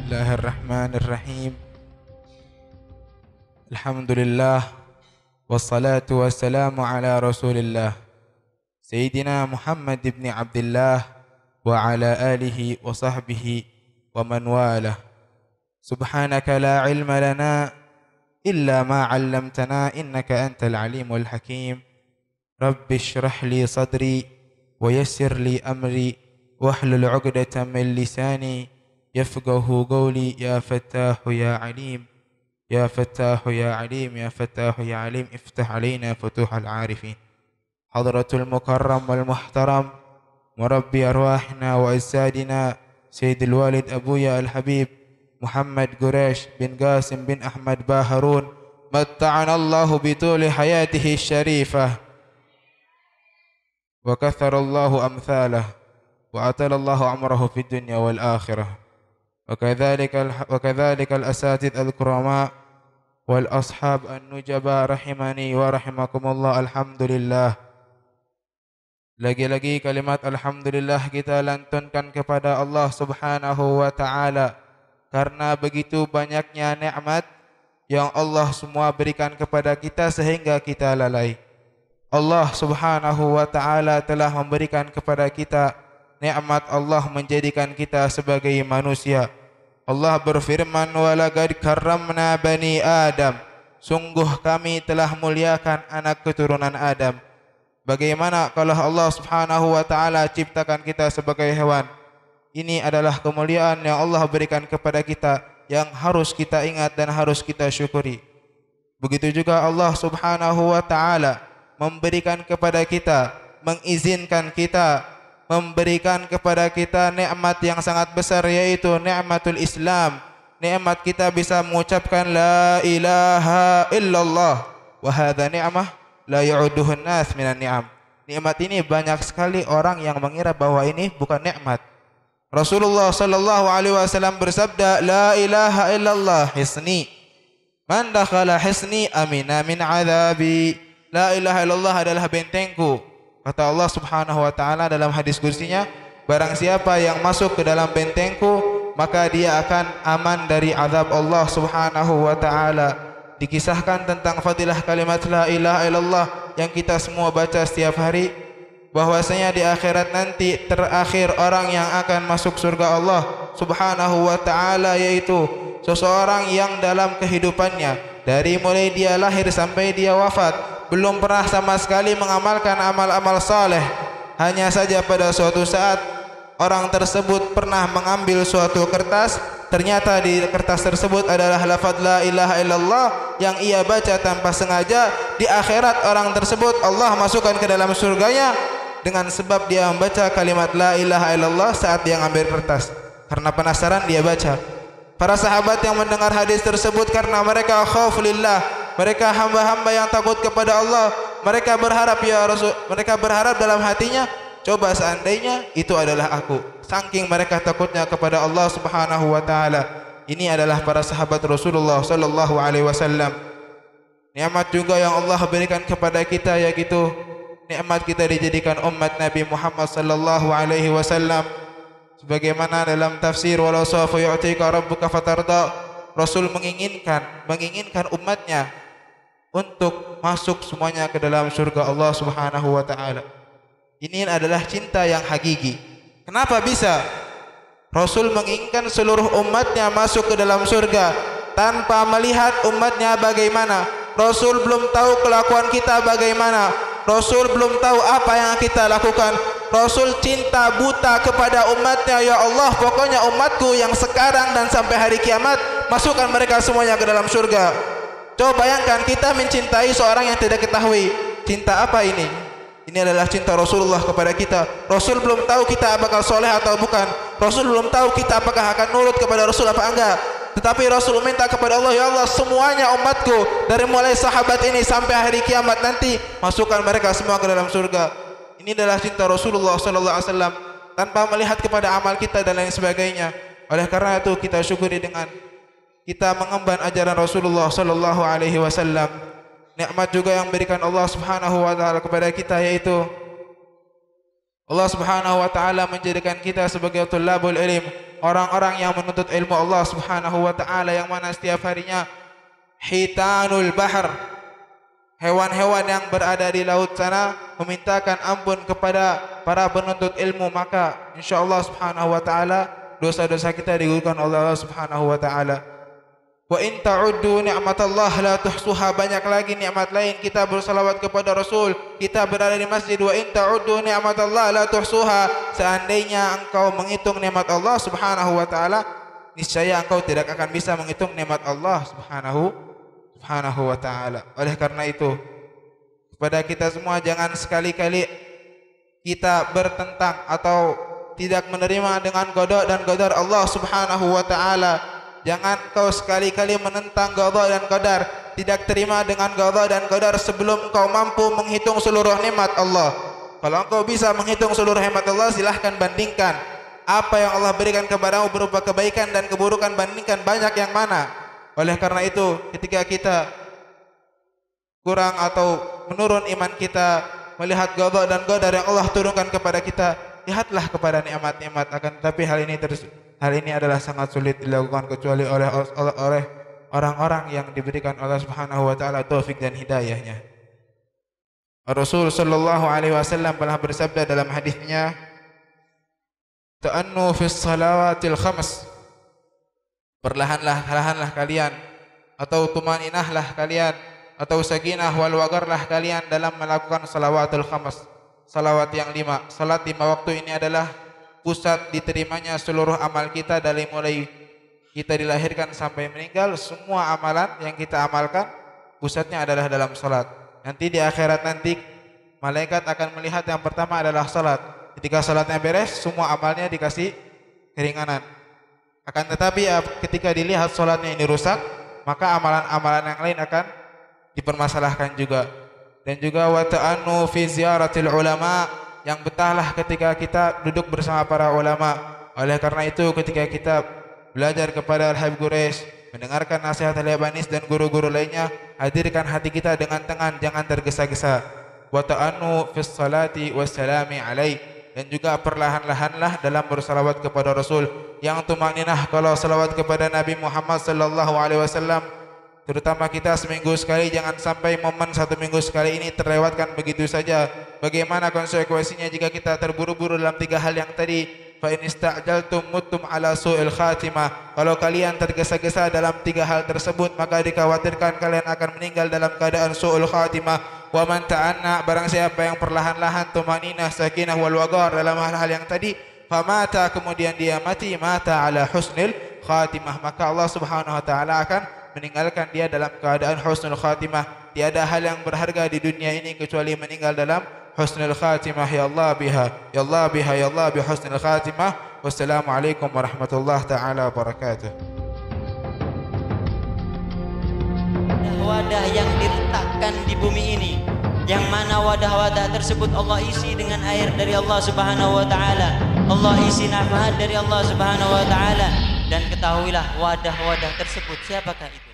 Bismillahirrahmanirrahim. Alhamdulillah wassalatu wassalamu ala Rasulillah Sayyidina Muhammad ibn Abdullah wa ala alihi wa sahbihi wa man walah. Subhanaka la ilma lana illa ma 'allamtana innaka antal alimul hakim. Rabbi shrah li sadri wa yassir li amri wahlul 'uqdatam min lisani yafqahu qawli. Ya Fattahu ya Alim, ya Fattahu ya Alim, ya Fattahu ya Alim, iftah alaina futuhal arifin. Hadratul mukarram wal muhtaram, murabbi arwahna wa ajsadina, Sayyidul Walid Abuya al-Habib Muhammad Quraish bin Qasim bin Ahmad Baharun, matta'ana Allahu bituli hayatihi syarifah wa kathara Allahu amthalah wa atala Allahu amrahu fid dunya wal akhirah. وكذلك الأساتذة الكرماء والأصحاب النجباء رحمني ورحمكم الله. Alhamdulillah. Lagi-lagi kalimat Alhamdulillah kita lantunkan kepada Allah Subhanahu wa Ta'ala, karena begitu banyaknya nikmat yang Allah semua berikan kepada kita sehingga kita lalai. Allah Subhanahu wa Ta'ala telah memberikan kepada kita nikmat Allah menjadikan kita sebagai manusia. Allah berfirman, walaqad karramna bani Adam, sungguh kami telah muliakan anak keturunan Adam. Bagaimana kalau Allah Subhanahu wa Ta'ala ciptakan kita sebagai hewan? Ini adalah kemuliaan yang Allah berikan kepada kita, yang harus kita ingat dan harus kita syukuri. Begitu juga Allah Subhanahu wa Ta'ala memberikan kepada kita, mengizinkan kita, memberikan kepada kita nikmat yang sangat besar, yaitu nikmatul Islam. Nikmat kita bisa mengucapkan la ilaha illallah, wa hadha ni'mah la ya'uduhun nas minan ni'am. Nikmat ini banyak sekali orang yang mengira bahwa ini bukan nikmat. Rasulullah sallallahu alaihi wasallam bersabda, la ilaha illallah hisni, man dakhala hisni amina min adzabi. La ilaha illallah adalah bentengku. Kata Allah Subhanahu wa Ta'ala dalam hadis kursinya, barang siapa yang masuk ke dalam bentengku, maka dia akan aman dari azab Allah Subhanahu wa Ta'ala. Dikisahkan tentang fadilah kalimat la ilaha illallah yang kita semua baca setiap hari, bahwasanya di akhirat nanti terakhir orang yang akan masuk surga Allah Subhanahu wa Ta'ala yaitu seseorang yang dalam kehidupannya, dari mulai dia lahir sampai dia wafat, belum pernah sama sekali mengamalkan amal-amal saleh. Hanya saja pada suatu saat orang tersebut pernah mengambil suatu kertas, ternyata di kertas tersebut adalah lafaz la ilaha illallah yang ia baca tanpa sengaja. Di akhirat orang tersebut Allah masukkan ke dalam surganya dengan sebab dia membaca kalimat la ilaha illallah saat dia mengambil kertas. Karena penasaran dia baca. Para sahabat yang mendengar hadis tersebut, karena mereka khauf lillah, mereka hamba-hamba yang takut kepada Allah, mereka berharap ya Rasul, mereka berharap dalam hatinya, coba seandainya itu adalah aku. Saking mereka takutnya kepada Allah Subhanahu wa Ta'ala. Ini adalah para sahabat Rasulullah sallallahu alaihi wasallam. Nikmat juga yang Allah berikan kepada kita, yaitu nikmat kita dijadikan umat Nabi Muhammad sallallahu alaihi wasallam. Sebagaimana dalam tafsir walau sawfa yu'tika rabbuka fatarda, Rasul menginginkan umatnya untuk masuk semuanya ke dalam surga Allah Subhanahu wa Ta'ala. Ini adalah cinta yang hakiki. Kenapa bisa Rasul menginginkan seluruh umatnya masuk ke dalam surga tanpa melihat umatnya bagaimana? Rasul belum tahu kelakuan kita bagaimana. Rasul belum tahu apa yang kita lakukan. Rasul cinta buta kepada umatnya. Ya Allah, pokoknya umatku yang sekarang dan sampai hari kiamat, masukkan mereka semuanya ke dalam surga. Coba bayangkan kita mencintai seorang yang tidak ketahui. Cinta apa ini? Ini adalah cinta Rasulullah kepada kita. Rasul belum tahu kita bakal soleh atau bukan. Rasul belum tahu kita apakah akan nurut kepada Rasul apa enggak. Tetapi Rasul minta kepada Allah, ya Allah, semuanya umatku dari mulai sahabat ini sampai hari kiamat nanti, masukkan mereka semua ke dalam surga. Ini adalah cinta Rasulullah sallallahu alaihi wasallam tanpa melihat kepada amal kita dan lain sebagainya. Oleh karena itu kita syukuri dengan kita mengemban ajaran Rasulullah sallallahu alaihi wasallam. Nikmat juga yang berikan Allah Subhanahu wa Ta'ala kepada kita, yaitu Allah Subhanahu wa Ta'ala menjadikan kita sebagai tulabul ilm. orang-orang yang menuntut ilmu Allah Subhanahu wa taala, yang mana setiap harinya hitanul bahr, hewan-hewan yang berada di laut sana memintakan ampun kepada para penuntut ilmu, maka insyaallah Subhanahu wa taala dosa-dosa kita digugurkan oleh Allah Subhanahu wa taala. Wa in ta'uddu ni'matallah la tuhsuha, banyak lagi nikmat lain. Kita bersalawat kepada Rasul, kita berada di masjid. Wa in ta'uddu ni'matallah la tuhsuha, seandainya engkau menghitung nikmat Allah Subhanahu wa taala, niscaya engkau tidak akan bisa menghitung nikmat Allah Subhanahu wa taala. Oleh karena itu, kepada kita semua jangan sekali-kali kita bertentang atau tidak menerima dengan qada dan qadar Allah Subhanahu wa taala. Jangan kau sekali-kali menentang qada dan qadar, tidak terima dengan qada dan qadar sebelum kau mampu menghitung seluruh nikmat Allah. Kalau engkau bisa menghitung seluruh nikmat Allah, silahkan bandingkan apa yang Allah berikan kepadamu berupa kebaikan dan keburukan, bandingkan banyak yang mana. Oleh karena itu, ketika kita kurang atau menurun iman kita melihat qada dan qadar yang Allah turunkan kepada kita, lihatlah kepada nikmat-nikmat. Akan tetapi hal ini adalah sangat sulit dilakukan kecuali oleh orang-orang yang diberikan Allah Subhanahu wa taala taufik dan hidayahnya. Rasul sallallahu alaihi wasallam pernah bersabda dalam hadisnya, "Ta'annu fis salawatil khams." Perlahanlah kalian, atau tumaninahlah kalian, atau sakinah wal waqarlah kalian dalam melakukan salawatul khams, salawat yang 5. Salat 5 waktu ini adalah pusat diterimanya seluruh amal kita, dari mulai kita dilahirkan sampai meninggal. Semua amalan yang kita amalkan pusatnya adalah dalam salat. Nanti di akhirat nanti malaikat akan melihat yang pertama adalah salat. Ketika salatnya beres, semua amalnya dikasih keringanan. Akan tetapi ketika dilihat salatnya ini rusak, maka amalan-amalan yang lain akan dipermasalahkan juga. Dan juga wa ta'annu fi ziyaratil ulama, yang betahlah ketika kita duduk bersama para ulama. Oleh karena itu, ketika kita belajar kepada Al-Habib Quraisy, mendengarkan nasihat Al-Yabanis dan guru-guru lainnya, hadirkan hati kita dengan tenang, jangan tergesa-gesa. Wa ta'annu fis salati wassalami alaih, dan juga perlahan-lahanlah dalam bersalawat kepada Rasul. Yang tumaninah kalau salawat kepada Nabi Muhammad sallallahu alaihi wasallam, terutama kita seminggu sekali, jangan sampai momen 1 minggu sekali ini terlewatkan begitu saja. Bagaimana konsekuensinya jika kita terburu-buru dalam 3 hal yang tadi? Fa in ista'jaltum muttum ala su'il khatimah. Kalau kalian tergesa-gesa dalam 3 hal tersebut, maka dikhawatirkan kalian akan meninggal dalam keadaan su'ul khatimah. Wa man ta'anna, barang siapa yang perlahan-lahan tumaninah, sakinah wal waqar dalam hal-hal yang tadi, famata, kemudian dia mati, mata ala husnil khatimah, maka Allah Subhanahu wa taala akan meninggalkan dia dalam keadaan husnul khatimah. Tiada hal yang berharga di dunia ini kecuali meninggal dalam husnul khatimah. Ya Allah biha, ya Allah biha, ya Allah bi husnul khatimah. Wassalamualaikum warahmatullahi taala wabarakatuh. Wadah yang diletakkan di bumi ini, yang mana wadah-wadah tersebut Allah isi dengan air dari Allah Subhanahu wa taala, Allah isi nafas dari Allah Subhanahu wa taala. Dan ketahuilah wadah-wadah tersebut siapakah itu?